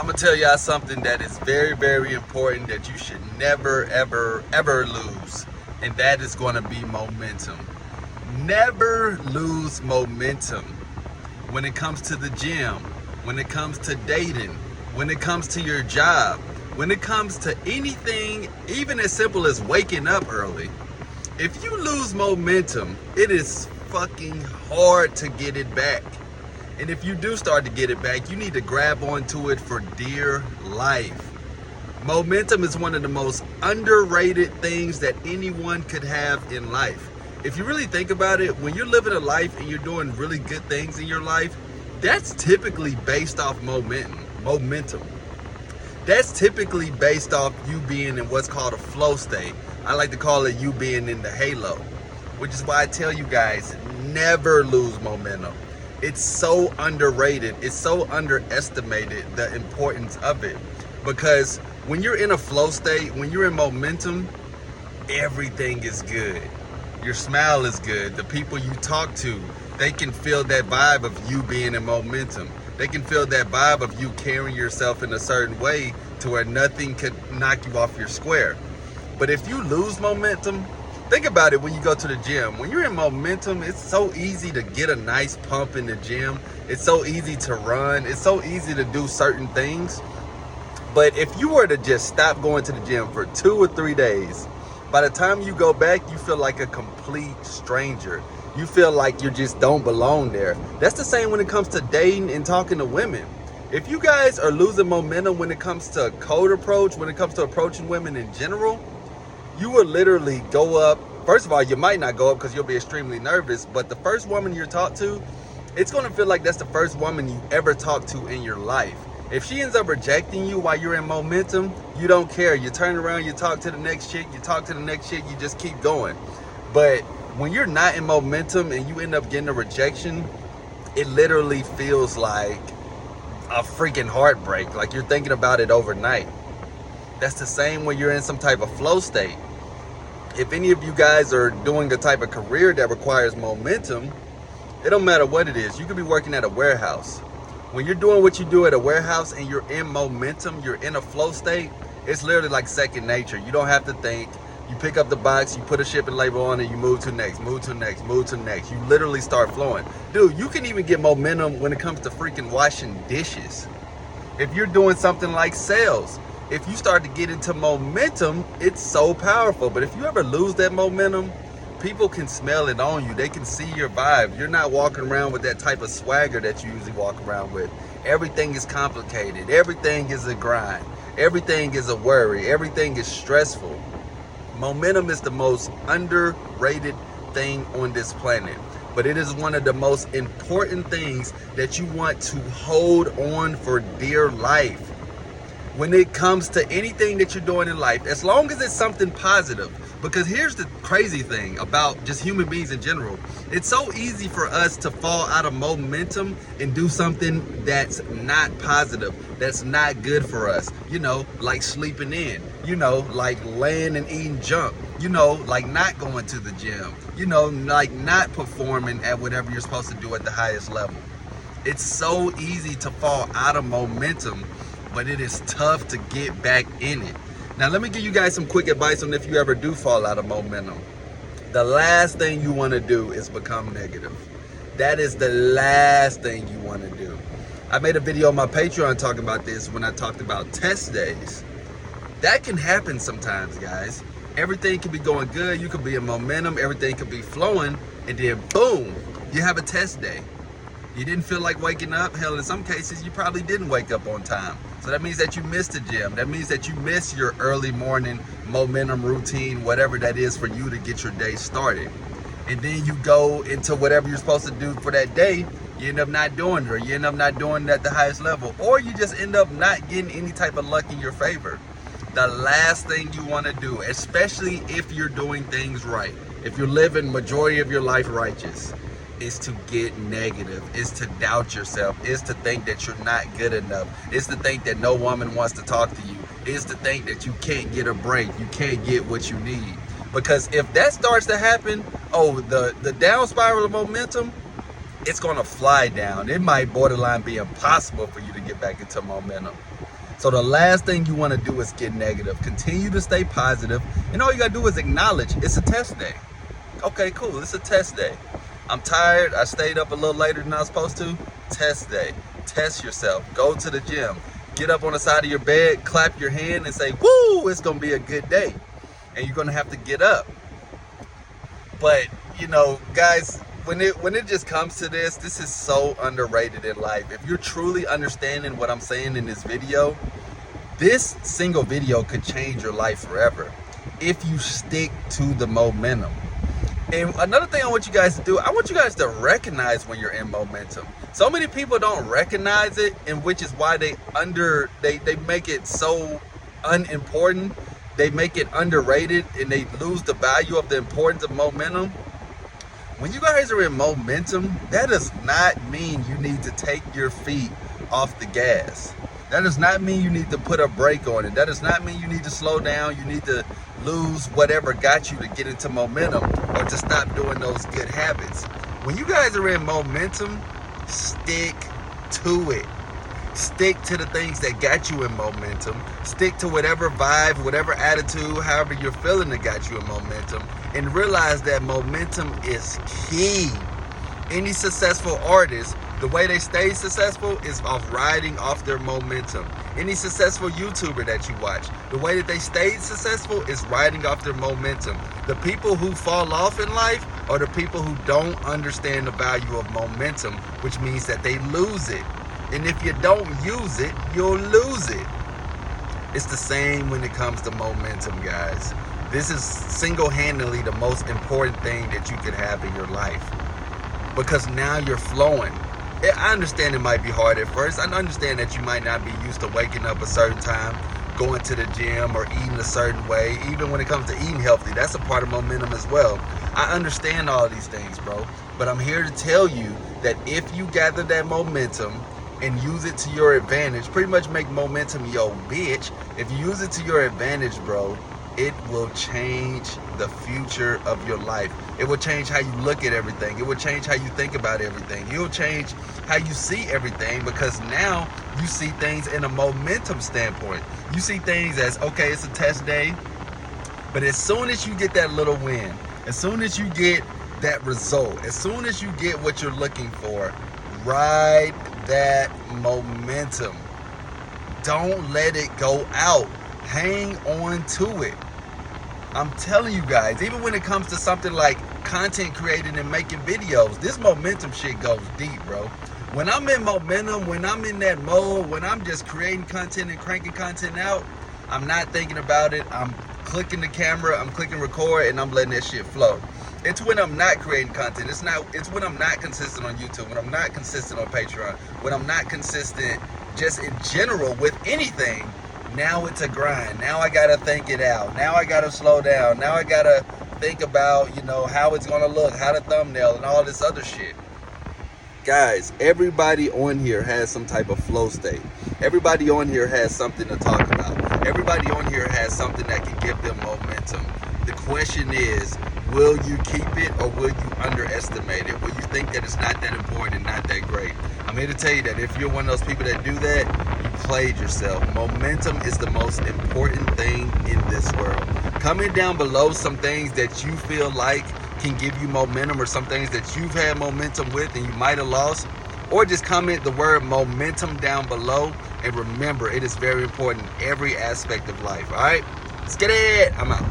I'm gonna tell y'all something that is very, very important that you should never, ever, ever lose. And that is gonna be momentum. Never lose momentum when it comes to the gym, when it comes to dating, when it comes to your job, when it comes to anything, even as simple as waking up early. If you lose momentum, it is fucking hard to get it back. And if you do start to get it back, you need to grab onto it for dear life. Momentum is one of the most underrated things that anyone could have in life. If you really think about it, when you're living a life and you're doing really good things in your life, that's typically based off momentum. That's typically based off you being in what's called a flow state. I like to call it you being in the halo, which is why I tell you guys, never lose momentum. It's so underrated. It's so underestimated, the importance of it. Because when you're in a flow state, when you're in momentum, everything is good. Your smile is good. The people you talk to, they can feel that vibe of you being in momentum. They can feel that vibe of you carrying yourself in a certain way to where nothing could knock you off your square. But if you lose momentum, think about it when you go to the gym. When you're in momentum, it's so easy to get a nice pump in the gym. It's so easy to run. It's so easy to do certain things. But if you were to just stop going to the gym for 2 or 3 days, by the time you go back, you feel like a complete stranger. You feel like you just don't belong there. That's the same when it comes to dating and talking to women. If you guys are losing momentum when it comes to cold approach, when it comes to approaching women in general, you will literally go up. First of all, you might not go up because you'll be extremely nervous, but the first woman you're talked to, it's going to feel like that's the first woman you ever talked to in your life. If she ends up rejecting you while you're in momentum, you don't care. You turn around, you talk to the next chick, you talk to the next chick, you just keep going. But when you're not in momentum and you end up getting a rejection, it literally feels like a freaking heartbreak. Like you're thinking about it overnight. That's the same when you're in some type of flow state. If any of you guys are doing a type of career that requires momentum, it don't matter what it is. You could be working at a warehouse. When you're doing what you do at a warehouse and you're in momentum, you're in a flow state, it's literally like second nature. You don't have to think. You pick up the box, you put a shipping label on it, you move to next, move to next, move to next. You literally start flowing. Dude, you can even get momentum when it comes to freaking washing dishes. If you're doing something like sales, if you start to get into momentum, it's so powerful. But if you ever lose that momentum, people can smell it on you. They can see your vibe. You're not walking around with that type of swagger that you usually walk around with. Everything is complicated. Everything is a grind. Everything is a worry. Everything is stressful. Momentum is the most underrated thing on this planet. But it is one of the most important things that you want to hold on for dear life. When it comes to anything that you're doing in life, as long as it's something positive. Because here's the crazy thing about just human beings in general. It's so easy for us to fall out of momentum and do something that's not positive, that's not good for us. You know, like sleeping in, you know, like laying and eating junk, you know, like not going to the gym, you know, like not performing at whatever you're supposed to do at the highest level. It's so easy to fall out of momentum, but it is tough to get back in it. Now, let me give you guys some quick advice on if you ever do fall out of momentum. The last thing you want to do is become negative. That is the last thing you want to do. I made a video on my Patreon talking about this when I talked about test days. That can happen sometimes, guys. Everything can be going good. You could be in momentum. Everything could be flowing. And then, boom, you have a test day. You didn't feel like waking up. Hell, in some cases, you probably didn't wake up on time. So that means that you missed the gym. That means that you missed your early morning momentum routine, whatever that is for you to get your day started. And then you go into whatever you're supposed to do for that day. You end up not doing it, or you end up not doing it at the highest level, or you just end up not getting any type of luck in your favor. The last thing you want to do, especially if you're doing things right, if you're living majority of your life righteous, is to get negative, is to doubt yourself, is to think that you're not good enough, is to think that no woman wants to talk to you, is to think that you can't get a break, you can't get what you need. Because if that starts to happen, the down spiral of momentum, it's gonna fly down. It might borderline be impossible for you to get back into momentum. So the last thing you want to do is get negative. Continue to stay positive, and all you gotta do is acknowledge it's a test day. Okay, cool, it's a test day. I'm tired, I stayed up a little later than I was supposed to. Test day. Test yourself. Go to the gym. Get up on the side of your bed, clap your hand and say, woo, it's gonna be a good day. And you're gonna have to get up. But, you know, guys, when it just comes to this is so underrated in life. If you're truly understanding what I'm saying in this video, this single video could change your life forever if you stick to the momentum. And another thing I want you guys to do, I want you guys to recognize when you're in momentum. So many people don't recognize it, and which is why they make it so unimportant. They make it underrated, and they lose the value of the importance of momentum. When you guys are in momentum, that does not mean you need to take your feet off the gas. That does not mean you need to put a brake on it. That does not mean you need to slow down. You need to lose whatever got you to get into momentum or to stop doing those good habits. When you guys are in momentum, stick to it. Stick to the things that got you in momentum. Stick to whatever vibe, whatever attitude, however you're feeling that got you in momentum. And realize that momentum is key. Any successful artist, the way they stay successful is off riding off their momentum. Any successful YouTuber that you watch, the way that they stayed successful is riding off their momentum. The people who fall off in life are the people who don't understand the value of momentum, which means that they lose it. And if you don't use it, you'll lose it. It's the same when it comes to momentum, guys. This is single-handedly the most important thing that you could have in your life, because now you're flowing. I understand it might be hard at first. I understand that you might not be used to waking up a certain time, going to the gym, or eating a certain way. Even when it comes to eating healthy, that's a part of momentum as well. I understand all these things, bro. But I'm here to tell you that if you gather that momentum and use it to your advantage, pretty much make momentum your bitch. If you use it to your advantage, bro, it will change the future of your life. It will change how you look at everything. It will change how you think about everything. It will change how you see everything, because now you see things in a momentum standpoint. You see things as, okay, it's a test day, but as soon as you get that little win, as soon as you get that result, as soon as you get what you're looking for, ride that momentum. Don't let it go out. Hang on to it. I'm telling you guys, even when it comes to something like content creating and making videos, this momentum shit goes deep, bro. When I'm in momentum, when I'm in that mode, when I'm just creating content and cranking content out, I'm not thinking about it. I'm clicking the camera, I'm clicking record, and I'm letting that shit flow. It's when I'm not creating content. It's when I'm not consistent on YouTube, when I'm not consistent on Patreon, when I'm not consistent just in general with anything. Now it's a grind. Now I gotta think it out. Now I gotta slow down. Now I gotta think about, you know, how it's gonna look, how the thumbnail, and all this other shit. Guys, everybody on here has some type of flow state. Everybody on here has something to talk about. Everybody on here has something that can give them momentum. The question is, will you keep it or will you underestimate it? Will you think that it's not that important and not that great? I'm here to tell you that if you're one of those people that do that, you played yourself. Momentum is the most important thing in this world. Comment down below some things that you feel like can give you momentum, or some things that you've had momentum with and you might have lost. Or just comment the word momentum down below. And remember, it is very important in every aspect of life. All right, let's get it. I'm out.